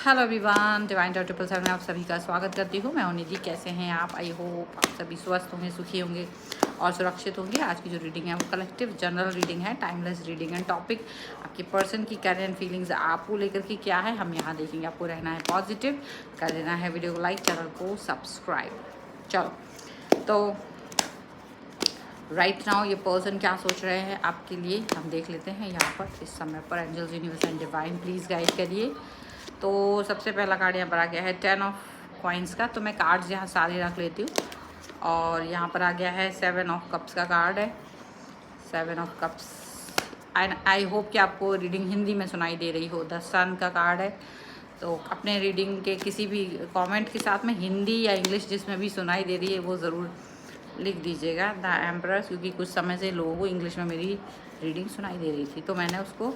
Hello everyone, divine dot 777 में आप सभी का स्वागत करती हूँ। मैं हूं निधि। कैसे हैं आप? आई होप आप सभी स्वस्थ होंगे, सुखी होंगे और सुरक्षित होंगे। आज की जो रीडिंग है वो कलेक्टिव जनरल रीडिंग है, टाइमलेस रीडिंग है। टॉपिक आपके पर्सन की कैरियर एंड फीलिंग्स आपको लेकर के क्या है, हम यहाँ देखेंगे। आपको रहना है पॉजिटिव, कर देना है वीडियो को लाइक, चैनल को सब्सक्राइब। चलो, तो राइट नाउ ये पर्सन क्या सोच रहे हैं आपके लिए, हम देख लेते हैं यहाँ पर इस समय पर। Angels, universe and divine please guide करिए। तो सबसे पहला कार्ड यहाँ पर आ गया है 10 ऑफ कॉइन्स का। तो मैं कार्ड्स यहाँ सारे रख लेती हूँ। और यहाँ पर आ गया है 7 ऑफ कप्स का कार्ड है। 7 ऑफ कप्स। आई होप कि आपको रीडिंग हिंदी में सुनाई दे रही हो। द सन का कार्ड है। तो अपने रीडिंग के किसी भी कमेंट के साथ में हिंदी या इंग्लिश जिसमें भी सुनाई दे रही है वो ज़रूर लिख दीजिएगा। द एम्परर्स, क्योंकि कुछ समय से लोगों को इंग्लिश में मेरी रीडिंग सुनाई दे रही थी तो मैंने उसको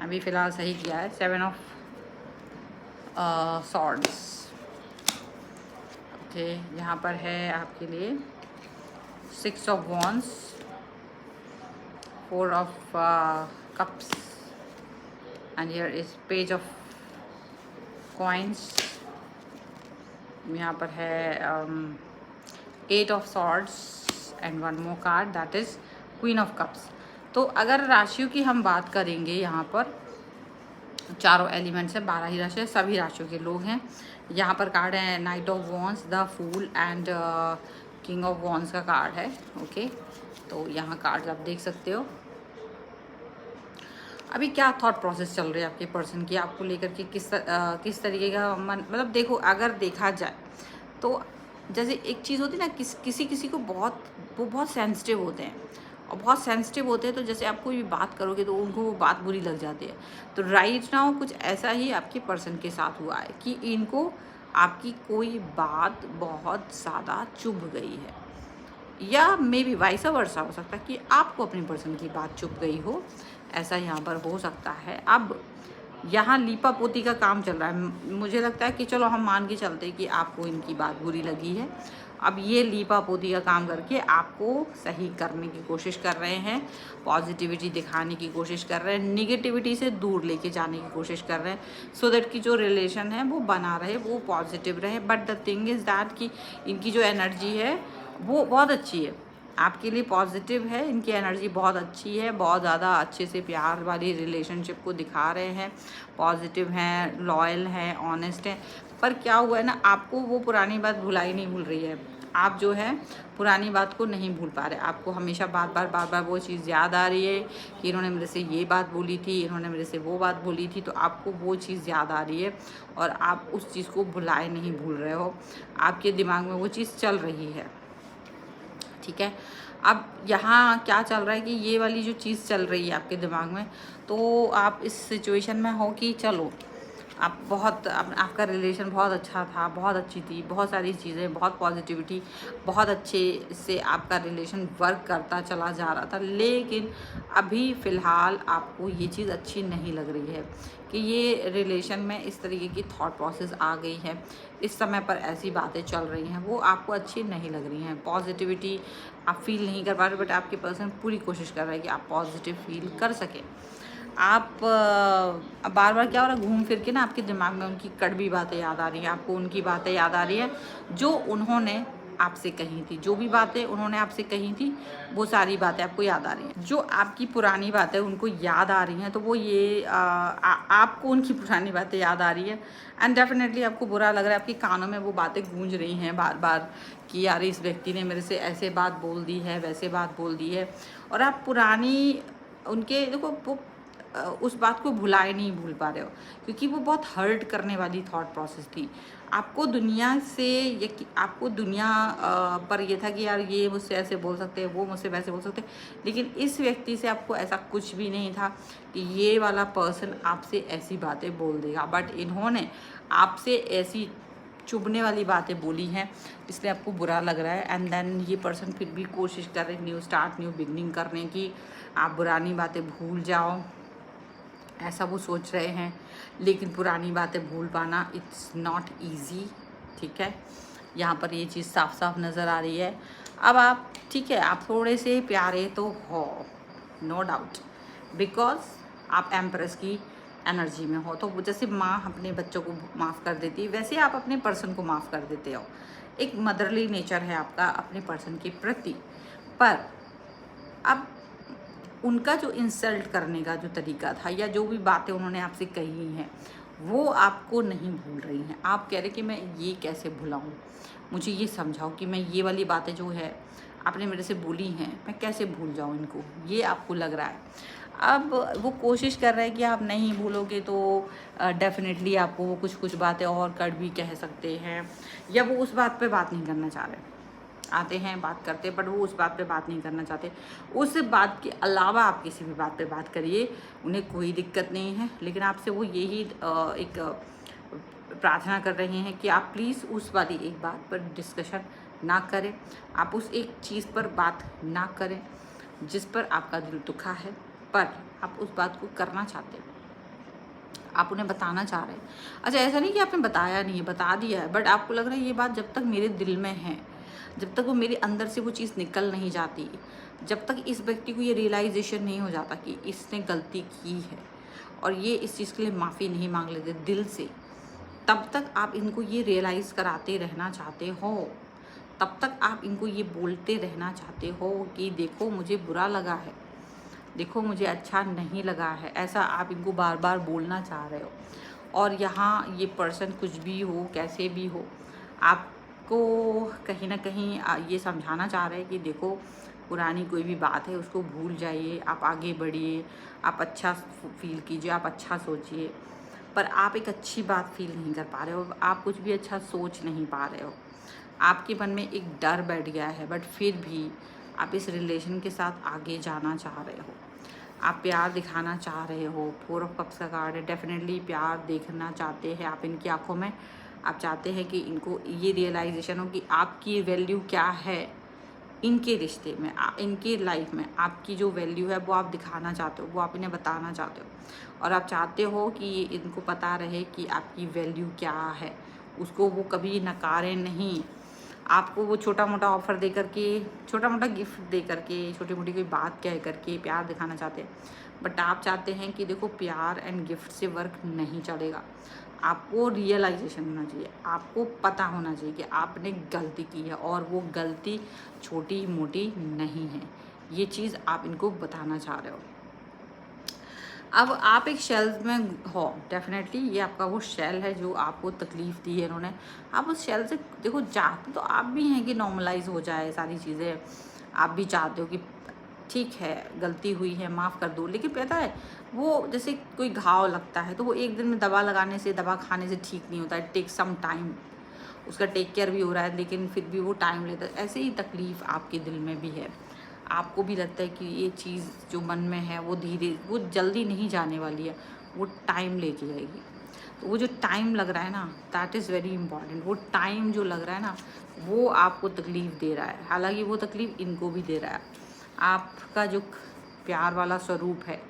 अभी फ़िलहाल सही किया है। 7 ऑफ सॉर्ड्स। ओके, यहाँ पर है आपके लिए 6 of wands, 4 of cups and here is page of coins. यहाँ पर है 8 of swords and 1 more card that is queen of cups. तो अगर राशियों की हम बात करेंगे, यहाँ पर चारों एलिमेंट्स हैं, 12 ही राशि है, सभी राशियों के लोग हैं। यहाँ पर कार्ड है knight of wands, the fool and king of wands का कार्ड है। ओके, तो यहाँ कार्ड आप देख सकते हो। अभी क्या थॉट प्रोसेस चल रही है आपके पर्सन की आपको लेकर के, किस तरीके का मन, मतलब देखो, अगर देखा जाए तो जैसे एक चीज़ होती है ना, किसी किसी को वो बहुत सेंसिटिव होते हैं और बहुत सेंसिटिव होते हैं। तो जैसे आप कोई भी बात करोगे तो उनको वो बात बुरी लग जाती है। तो राइट नाउ कुछ ऐसा ही आपके पर्सन के साथ हुआ है कि इनको आपकी कोई बात बहुत ज़्यादा चुभ गई है, या मे बी वाइस वर्सा हो सकता है कि आपको अपनी पर्सन की बात चुभ गई हो। ऐसा यहाँ पर हो सकता है। अब यहाँ लीपा पोती का काम चल रहा है। मुझे लगता है कि चलो हम मान के चलते कि आपको इनकी बात बुरी लगी है। अब ये लीपा पोती का काम करके आपको सही करने की कोशिश कर रहे हैं, पॉजिटिविटी दिखाने की कोशिश कर रहे हैं, निगेटिविटी से दूर लेके जाने की कोशिश कर रहे हैं, सो दैट कि जो रिलेशन है वो बना रहे, वो पॉजिटिव रहे। But the thing is that कि इनकी जो एनर्जी है वो बहुत अच्छी है, आपके लिए पॉजिटिव है। इनकी एनर्जी बहुत अच्छी है, बहुत ज़्यादा अच्छे से प्यार वाली रिलेशनशिप को दिखा रहे हैं, पॉजिटिव हैं, लॉयल हैं, ऑनेस्ट हैं। पर क्या हुआ है ना, आपको वो पुरानी बात भुलाई नहीं भूल रही है। आप जो है पुरानी बात को नहीं भूल पा रहे। आपको हमेशा बार बार वो चीज़ याद आ रही है कि इन्होंने मेरे से ये बात बोली थी, इन्होंने मेरे से वो बात बोली थी। तो आपको वो चीज़ याद आ रही है और आप उस चीज़ को भुलाए नहीं भूल रहे हो। आपके दिमाग में वो चीज़ चल रही है, ठीक है। अब यहाँ क्या चल रहा है कि ये वाली जो चीज़ चल रही है आपके दिमाग में, तो आप इस सिचुएशन में हो कि चलो आपका रिलेशन बहुत अच्छा था, बहुत अच्छी थी, बहुत सारी चीज़ें, बहुत पॉजिटिविटी, बहुत अच्छे से आपका रिलेशन वर्क करता चला जा रहा था। लेकिन अभी फ़िलहाल आपको ये चीज़ अच्छी नहीं लग रही है कि ये रिलेशन में इस तरीके की थॉट प्रोसेस आ गई है, इस समय पर ऐसी बातें चल रही हैं, वो आपको अच्छी नहीं लग रही हैं। पॉजिटिविटी आप फील नहीं कर पा रहे, बट आपके पर्सन पूरी कोशिश कर रहे हैं कि आप पॉजिटिव फील कर सकें। आप बार बार क्या हो रहा है, घूम फिर के ना आपके दिमाग में उनकी कड़वी बातें याद आ रही हैं, आपको उनकी बातें याद आ रही है जो उन्होंने आपसे कही थी। जो भी बातें उन्होंने आपसे कही थी वो सारी बातें आपको याद आ रही हैं। जो आपकी पुरानी बातें उनको याद आ रही हैं, तो वो ये आपको उनकी पुरानी बातें याद आ रही है। एंड डेफिनेटली आपको बुरा लग रहा है, आपके कानों में वो बातें गूंज रही हैं बार बार कि यार इस व्यक्ति ने मेरे से ऐसे बात बोल दी है, वैसे बात बोल दी है। और आप पुरानी उनके, देखो, वो उस बात को नहीं भूल पा रहे हो, क्योंकि वो बहुत हर्ट करने वाली थॉट प्रोसेस थी। आपको दुनिया से आपको दुनिया पर ये था कि यार ये मुझसे ऐसे बोल सकते हैं, वो मुझसे वैसे बोल सकते हैं। लेकिन इस व्यक्ति से आपको ऐसा कुछ भी नहीं था कि ये वाला पर्सन आपसे ऐसी बातें बोल देगा। बट इन्होंने आपसे ऐसी चुभने वाली बातें बोली हैं, इसलिए आपको बुरा लग रहा है। एंड देन ये पर्सन फिर भी कोशिश कर रहे हैं न्यू स्टार्ट, न्यू बिगनिंग करने की। आप पुरानी बातें भूल जाओ, ऐसा वो सोच रहे हैं। लेकिन पुरानी बातें भूल पाना इट्स नॉट ईजी, ठीक है। यहाँ पर ये चीज़ साफ साफ नज़र आ रही है। अब आप, ठीक है, आप थोड़े से प्यारे तो हो, नो डाउट, बिकॉज आप एम्प्रेस की एनर्जी में हो। तो वो जैसे माँ अपने बच्चों को माफ़ कर देती है, वैसे आप अपने पर्सन को माफ़ कर देते हो। एक मदरली नेचर है आपका अपने पर्सन के प्रति। पर अब उनका जो इंसल्ट करने का जो तरीका था या जो भी बातें उन्होंने आपसे कही हैं, वो आपको नहीं भूल रही हैं। आप कह रहे कि मैं ये कैसे भुलाऊँ, मुझे ये समझाओ कि मैं ये वाली बातें जो है आपने मेरे से बोली हैं, मैं कैसे भूल जाऊँ इनको, ये आपको लग रहा है। अब वो कोशिश कर रहे हैं कि आप नहीं भूलोगे तो डेफ़िनेटली आपको वो कुछ बातें और कड़वी कह सकते हैं, या वो उस बात पे बात नहीं करना चाह रहे। आते हैं, बात करते हैं, बट वो उस बात पे बात नहीं करना चाहते। उस बात के अलावा आप किसी भी बात पे बात करिए, उन्हें कोई दिक्कत नहीं है। लेकिन आपसे वो यही एक प्रार्थना कर रहे हैं कि आप प्लीज़ उस वाली एक बात पर डिस्कशन ना करें, आप उस एक चीज़ पर बात ना करें जिस पर आपका दिल दुखा है, पर आप उस बात को करना चाहते हैं, आप उन्हें बताना चाह रहे हैं। अच्छा, ऐसा नहीं कि आपने बताया नहीं है, बता दिया है, बट आपको लग रहा है ये बात जब तक मेरे दिल में है, जब तक वो मेरे अंदर से वो चीज़ निकल नहीं जाती, जब तक इस व्यक्ति को ये रियलाइजेशन नहीं हो जाता कि इसने गलती की है और ये इस चीज़ के लिए माफ़ी नहीं मांग लेते दिल से, तब तक आप इनको ये रियलाइज़ कराते रहना चाहते हो, तब तक आप इनको ये बोलते रहना चाहते हो कि देखो मुझे बुरा लगा है, देखो मुझे अच्छा नहीं लगा है। ऐसा आप इनको बार बार बोलना चाह रहे हो। और यहाँ ये पर्सन कुछ भी हो, कैसे भी हो, आपको कहीं ना कहीं ये समझाना चाह रहे हैं कि देखो पुरानी कोई भी बात है उसको भूल जाइए, आप आगे बढ़िए, आप अच्छा फील कीजिए, आप अच्छा सोचिए। पर आप एक अच्छी बात फील नहीं कर पा रहे हो, आप कुछ भी अच्छा सोच नहीं पा रहे हो। आपके मन में एक डर बैठ गया है, बट फिर भी आप इस रिलेशन के साथ आगे जाना चाह रहे हो, आप प्यार दिखाना चाह रहे हो। 4 ऑफ कप्स का कार्ड है, डेफिनेटली प्यार देखना चाहते हैं आप इनकी आंखों में। आप चाहते हैं कि इनको ये रियलाइजेशन हो कि आपकी वैल्यू क्या है इनके रिश्ते में, इनकी लाइफ में आपकी जो वैल्यू है वो आप दिखाना चाहते हो, वो आप इन्हें बताना चाहते हो। और आप चाहते हो कि इनको पता रहे कि आपकी वैल्यू क्या है, उसको वो कभी नकारें नहीं। आपको वो छोटा मोटा ऑफ़र दे करके, छोटा मोटा गिफ्ट दे करके, छोटी मोटी कोई बात कह करके प्यार दिखाना चाहते हैं। बट आप चाहते हैं कि देखो प्यार एंड गिफ्ट से वर्क नहीं चलेगा। आपको रियलाइजेशन होना चाहिए, आपको पता होना चाहिए कि आपने गलती की है और वो गलती छोटी मोटी नहीं है। ये चीज़ आप इनको बताना चाह रहे हो। अब आप एक शेल्स में हो, डेफिनेटली ये आपका वो शेल है जो आपको तकलीफ़ दी है इन्होंने। आप उस शेल से देखो चाहते तो आप भी हैं कि नॉर्मलाइज़ हो जाए सारी चीज़ें। आप भी चाहते हो कि ठीक है गलती हुई है, माफ़ कर दो। लेकिन पता है वो जैसे कोई घाव लगता है तो वो एक दिन में दवा लगाने से, दवा खाने से ठीक नहीं होता है। टेक सम टाइम, उसका टेक केयर भी हो रहा है लेकिन फिर भी वो टाइम लेता है। ऐसे ही तकलीफ़ आपके दिल में भी है। आपको भी लगता है कि ये चीज़ जो मन में है वो वो जल्दी नहीं जाने वाली है, वो टाइम लेके जाएगी। तो वो जो टाइम लग रहा है ना, दैट इज़ वेरी इंपॉर्टेंट। वो टाइम जो लग रहा है ना, वो आपको तकलीफ़ दे रहा है। हालांकि वो तकलीफ़ इनको भी दे रहा है। आपका जो प्यार वाला स्वरूप है,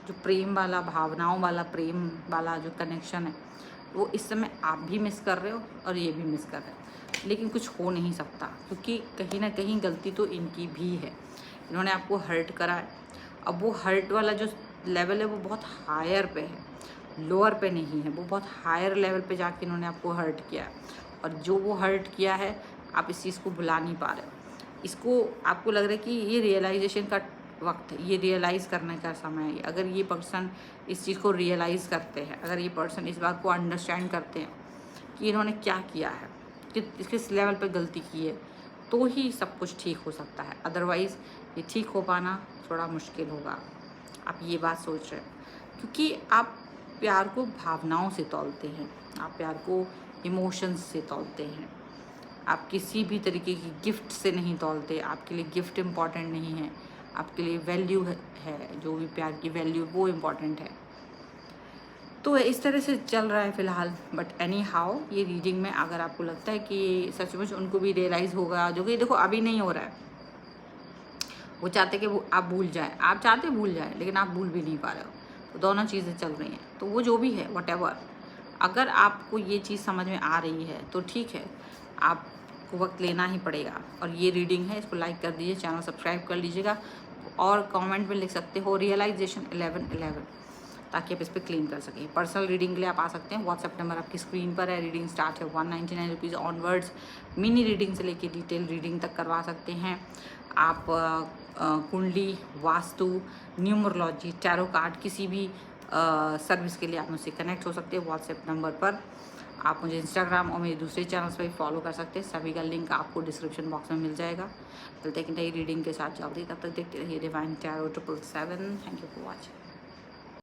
जो प्रेम वाला, भावनाओं वाला, प्रेम वाला जो कनेक्शन है, वो इस समय आप भी मिस कर रहे हो और ये भी मिस कर रहे हो। लेकिन कुछ हो नहीं सकता क्योंकि कहीं ना कहीं गलती तो इनकी भी है। इन्होंने आपको हर्ट करा है। अब वो हर्ट वाला जो लेवल है वो बहुत हायर पे है, लोअर पे नहीं है। वो बहुत हायर लेवल पे जाके इन्होंने आपको हर्ट किया है। और जो वो हर्ट किया है आप इस चीज़ को भुला नहीं पा रहे हो। इसको आपको लग रहा है कि ये रियलाइजेशन का वक्त है, ये रियलाइज़ करने का समय है। अगर ये पर्सन इस चीज़ को रियलाइज़ करते हैं, अगर ये पर्सन इस बात को अंडरस्टैंड करते हैं कि इन्होंने क्या किया है, किस लेवल पे गलती की है, तो ही सब कुछ ठीक हो सकता है। अदरवाइज़ ये ठीक हो पाना थोड़ा मुश्किल होगा। आप ये बात सोच रहे हैं क्योंकि आप प्यार को भावनाओं से तौलते हैं, आप प्यार को इमोशंस से तौलते हैं। आप किसी भी तरीके की गिफ्ट से नहीं तौलते। आपके लिए गिफ्ट इम्पॉर्टेंट नहीं है, आपके लिए वैल्यू है, जो भी प्यार की वैल्यू वो इम्पॉर्टेंट है। तो इस तरह से चल रहा है फ़िलहाल। बट एनी हाउ ये रीडिंग में अगर आपको लगता है कि सचमुच उनको भी रियलाइज़ होगा, जो कि देखो अभी नहीं हो रहा है। वो चाहते कि वो आप भूल जाए, आप चाहते भूल जाए लेकिन आप भूल भी नहीं पा रहे हो। तो दोनों चीज़ें चल रही हैं। तो वो जो भी है व्हाटएवर, अगर आपको ये चीज़ समझ में आ रही है तो ठीक है, आपको वक्त लेना ही पड़ेगा। और ये रीडिंग है, इसको लाइक कर दीजिए, चैनल सब्सक्राइब कर लीजिएगा और कमेंट में लिख सकते हो रियलाइजेशन 1111। ताकि आप इस पर क्लेम कर सकें। पर्सनल रीडिंग के लिए आप आ सकते हैं, व्हाट्सएप नंबर आपकी स्क्रीन पर है। रीडिंग स्टार्ट है 199 रुपीज़ ऑनवर्ड्स। मिनी रीडिंग से लेके डिटेल रीडिंग तक करवा सकते हैं आप। कुंडली, वास्तु, न्यूमरोलॉजी, टैरो कार्ड, किसी भी सर्विस के लिए आप मुझसे कनेक्ट हो सकते हैं व्हाट्सएप नंबर पर। आप मुझे इंस्टाग्राम और मेरे दूसरे चैनल्स पर भी फॉलो कर सकते हैं, सभी का लिंक आपको डिस्क्रिप्शन बॉक्स में मिल जाएगा। मिलते हैं नई रीडिंग के साथ जल्दी, तब तक देखते रहिए divine tarot 777। Thank you for watching.